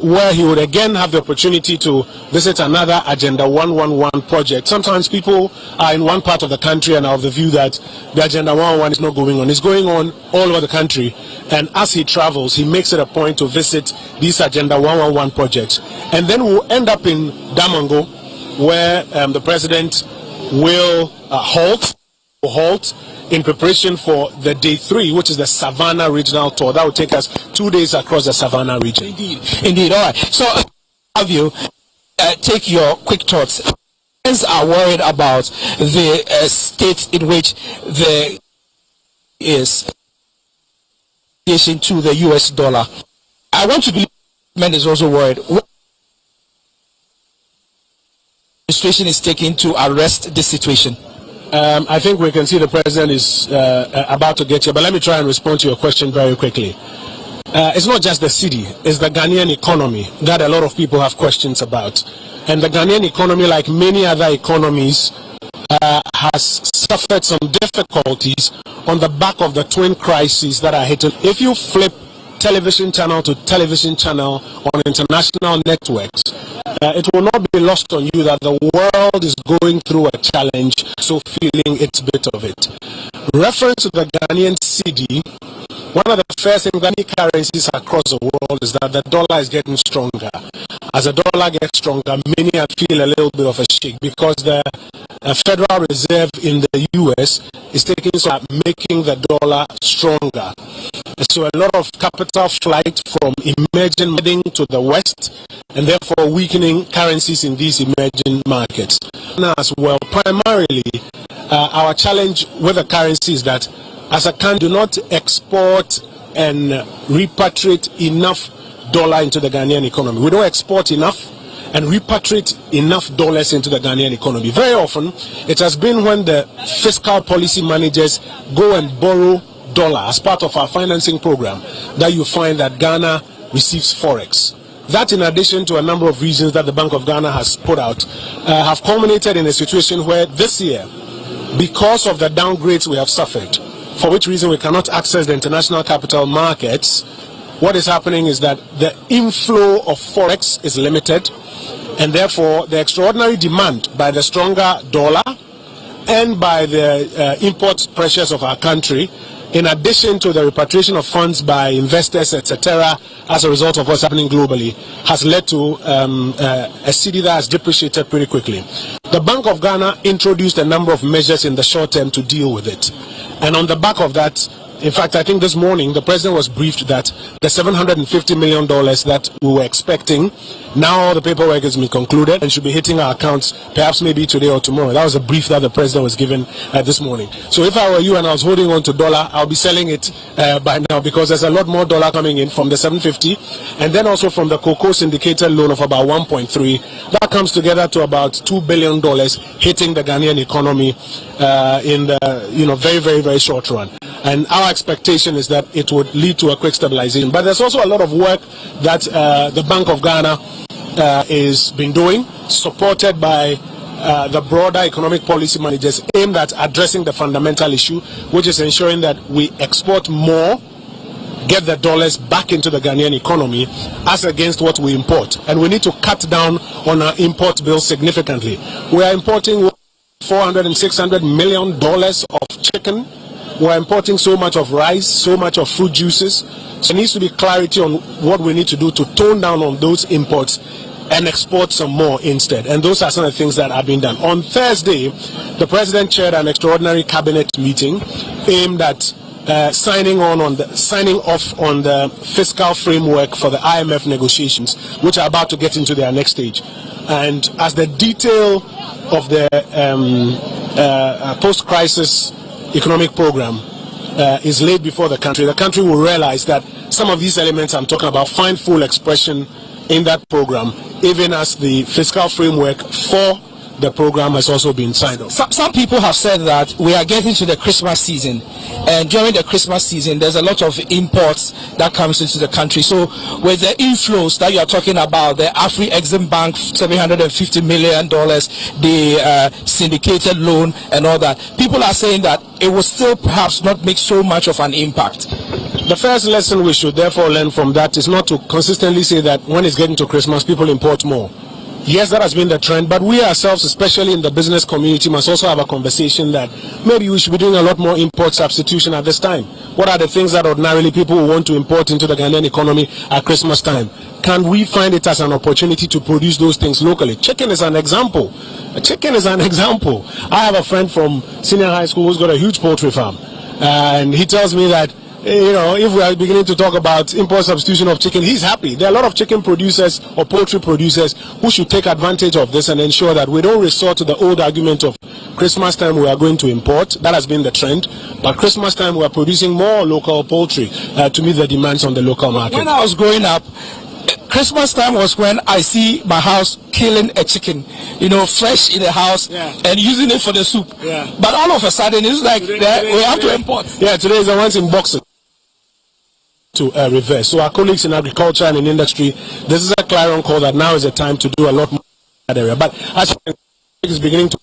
where he would again have the opportunity to visit another Agenda 111 project. Sometimes people are in one part of the country and are of the view that the Agenda 111 is not going on. It's going on all over the country, and as he travels, he makes it a point to visit these Agenda 111 projects. And then we'll end up in Damongo, where the president will halt in preparation for the day 3, which is the Savannah regional tour. That will take us 2 days across the Savannah region. Indeed. All right. So, have you take your quick thoughts. Friends are worried about the state in which the is to the US dollar. I want to believe the government is also worried. What administration is taking to arrest this situation? I think we can see the president is about to get here, but let me try and respond to your question very quickly. It's not just the city, it's the Ghanaian economy that a lot of people have questions about. And the Ghanaian economy, like many other economies, has suffered some difficulties on the back of the twin crises that are hitting. If you flip television channel to television channel on international networks, it will not be lost on you that the world is going through a challenge, so feeling its bit of it. Reference to the Ghanaian cedi, one of the first Ghanaian currencies across the world is that the dollar is getting stronger. As the dollar gets stronger, many feel a little bit of a shake because the Federal Reserve in the US is taking some making the dollar stronger. So a lot of capital flight from emerging heading to the West, and therefore weakening currencies in these emerging markets. Now, as well, primarily, our challenge with the currency is that as a country, do not export and repatriate enough dollar into the Ghanaian economy. We don't export enough and repatriate enough dollars into the Ghanaian economy. Very often, it has been when the fiscal policy managers go and borrow dollar as part of our financing program that you find that Ghana receives forex. That, in addition to a number of reasons that the Bank of Ghana has put out, have culminated in a situation where this year because of the downgrades we have suffered, for which reason we cannot access the international capital markets, what is happening is that the inflow of forex is limited, and therefore the extraordinary demand by the stronger dollar and by the import pressures of our country, in addition to the repatriation of funds by investors, etc., as a result of what's happening globally, has led to a cedi that has depreciated pretty quickly. The Bank of Ghana introduced a number of measures in the short term to deal with it. And on the back of that, in fact, I think this morning the president was briefed that the $750 million that we were expecting, now all the paperwork has been concluded and should be hitting our accounts perhaps maybe today or tomorrow. That was a brief that the president was given this morning. So if I were you and I was holding on to dollar, I'll be selling it by now, because there's a lot more dollar coming in from the 750 and then also from the cocoa syndicated loan of about 1.3. That comes together to about $2 billion hitting the Ghanaian economy in the very, very, very short run. And our expectation is that it would lead to a quick stabilization. But there's also a lot of work that the Bank of Ghana is been doing, supported by the broader economic policy managers, aimed at addressing the fundamental issue, which is ensuring that we export more, get the dollars back into the Ghanaian economy as against what we import. And we need to cut down on our import bill significantly. We are importing $400 and $600 million of chicken. We're importing so much of rice, so much of fruit juices. So there needs to be clarity on what we need to do to tone down on those imports and export some more instead. And those are some of the things that have been done. On Thursday, the president chaired an extraordinary cabinet meeting aimed at signing off on the fiscal framework for the IMF negotiations, which are about to get into their next stage. And as the detail of the post-crisis economic program is laid before the country will realize that some of these elements I'm talking about find full expression in that program, even as the fiscal framework for the program has also been signed off. Some people have said that we are getting to the Christmas season, and during the Christmas season there's a lot of imports that comes into the country. So with the inflows that you are talking about, the Afri-Exim Bank $750 million, the syndicated loan and all that, people are saying that it will still perhaps not make so much of an impact. The first lesson we should therefore learn from that is not to consistently say that when it's getting to Christmas people import more. Yes, that has been the trend, but we ourselves, especially in the business community, must also have a conversation that maybe we should be doing a lot more import substitution at this time. What are the things that ordinarily people will want to import into the Ghanaian economy at Christmas time? Can we find it as an opportunity to produce those things locally? Chicken is an example. Chicken is an example. I have a friend from senior high school who's got a huge poultry farm, and he tells me that, if we are beginning to talk about import substitution of chicken, he's happy. There are a lot of chicken producers or poultry producers who should take advantage of this and ensure that we don't resort to the old argument of Christmas time we are going to import. That has been the trend. But Christmas time we are producing more local poultry to meet the demands on the local market. When I was growing up, Christmas time was when I see my house killing a chicken, fresh in the house, and using it for the soup. Yeah. But all of a sudden, it's like we have to import. Yeah, today is the ones in boxes to reverse. So our colleagues in agriculture and in industry, this is a clarion call that now is the time to do a lot more in that area. But as is beginning to,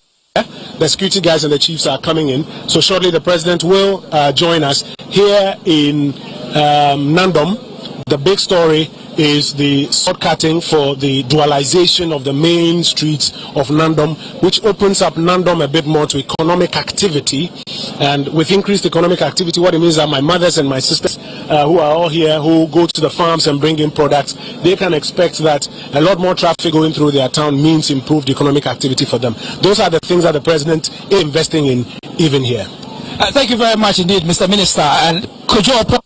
the security guys and the chiefs are coming in. So shortly the president will join us here in Nandom. The big story is the sword cutting for the dualization of the main streets of Nandom, which opens up Nandom a bit more to economic activity. And with increased economic activity, what it means is that my mothers and my sisters who are all here, who go to the farms and bring in products, they can expect that a lot more traffic going through their town means improved economic activity for them. Those are the things that the president is investing in even here. Thank you very much indeed, Mr. Minister. And Kojo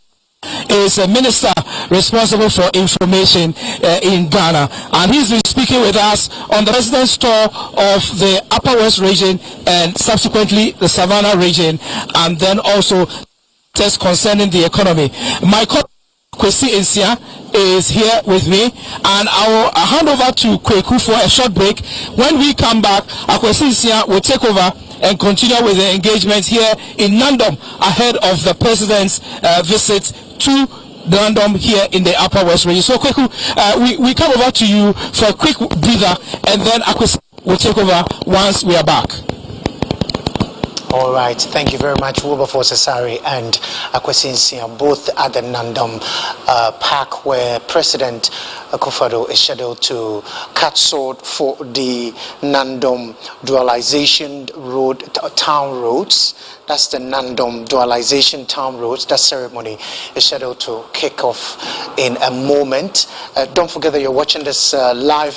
is a minister responsible for information in Ghana, and he's been speaking with us on the president's tour of the Upper West region and subsequently the Savannah region, and then also tests concerning the economy. My colleague Kwesi Nsia is here with me, and I will hand over to Kweku for a short break. When we come back, Kwesi Nsia will take over and continue with the engagement here in Nandom ahead of the president's visit to Nandom here in the Upper West region. So Kweku, we come over to you for a quick breather, and then Akwesi will take over once we are back. All right, thank you very much, Wilberforce Asare and Akwesinsia, both at the Nandom Park, where President Akufo-Addo is scheduled to cut sword for the Nandom Dualization Road Town Roads. That's the Nandom Dualization Town Roads. That ceremony is scheduled to kick off in a moment. Don't forget that you're watching this live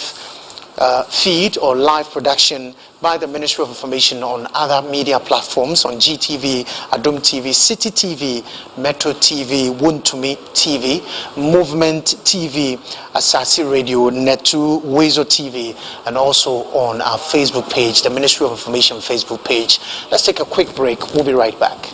feed or live production by the Ministry of Information on other media platforms, on GTV, Adom TV, City TV, Metro TV, Wuntumi TV, Movement TV, Asasi Radio, Netu, Wezo TV, and also on our Facebook page, the Ministry of Information Facebook page. Let's take a quick break. We'll be right back.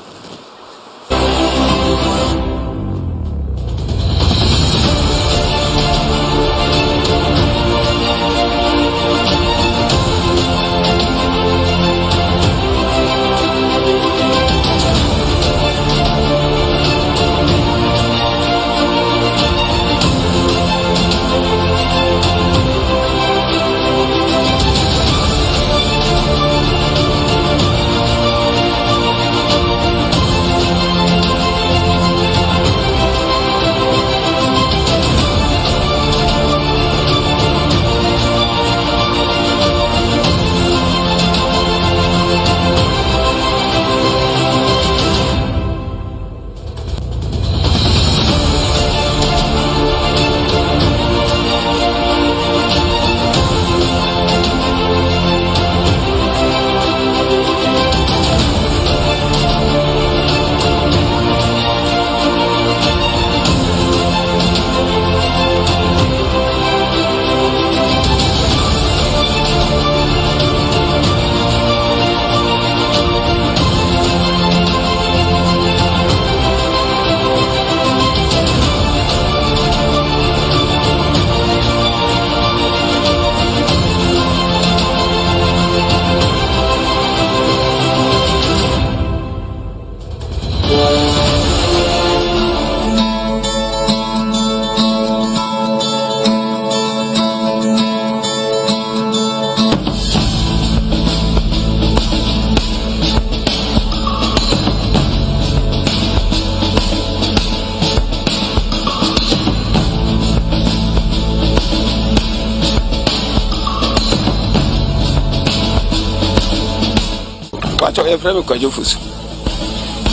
Every Kajufus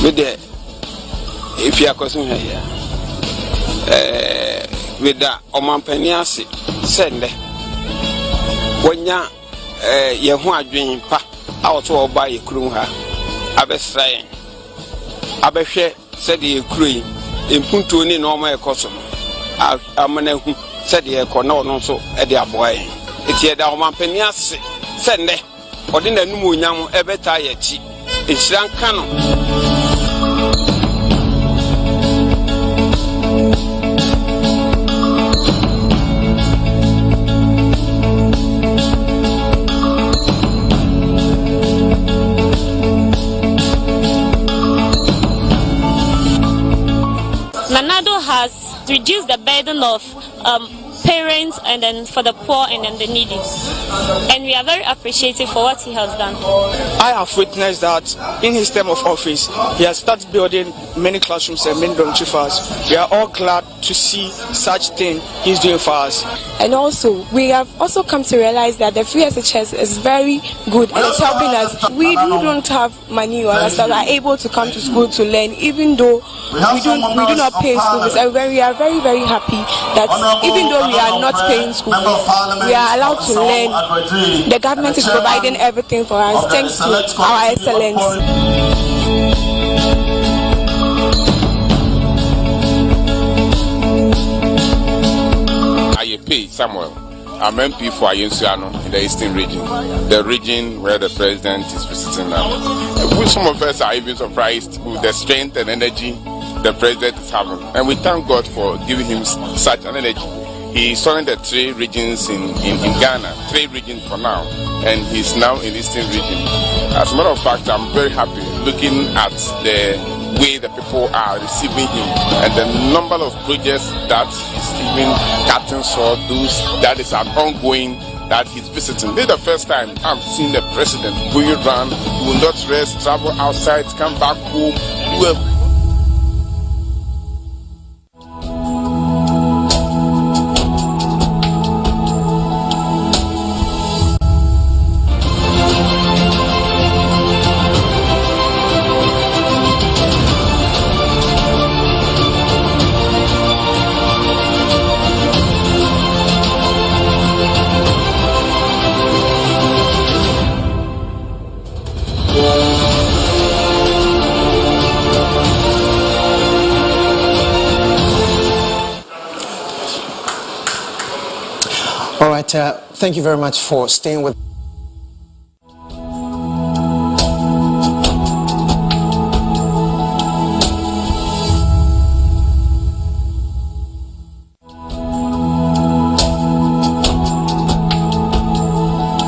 with the if you are costing here with the Oman Peniasi send when you want dream pa out or buy a crew her Abesrain Abeshe said the crew in Puntuni normal custom. Amane said the econo so at their boy. It's here the Oman Peniasi send or didn't a new young ever tired. It's young canon. Nanado has reduced the burden of parents and then for the poor and then the needy. And we are very appreciative for what he has done. I have witnessed that in his term of office, he has started building many classrooms and many dormitory for us. We are all glad to see such thing he's doing for us. And also, we have also come to realize that the free SHS is very good and it's helping us. We don't have money or ourselves are able to come to school to learn, even though we do not pay school fees. And we are very, very happy that even though we are not paying school fees, we are allowed to learn. The government is providing everything for us thanks to our excellence. I Samuel. I'm MP for Ayensuano in the Eastern region, the region where the president is visiting now. Which some of us are even surprised with the strength and energy the president is having. And we thank God for giving him such an energy. He's running the 3 regions in Ghana, 3 regions for now, and he's now in the Eastern region. As a matter of fact, I'm very happy looking at the way the people are receiving him and the number of projects that he's even cutting short, those that is an ongoing that he's visiting. This is the first time I'm seeing the president going around will not rest, travel outside, come back home, do a All right, thank you very much for staying with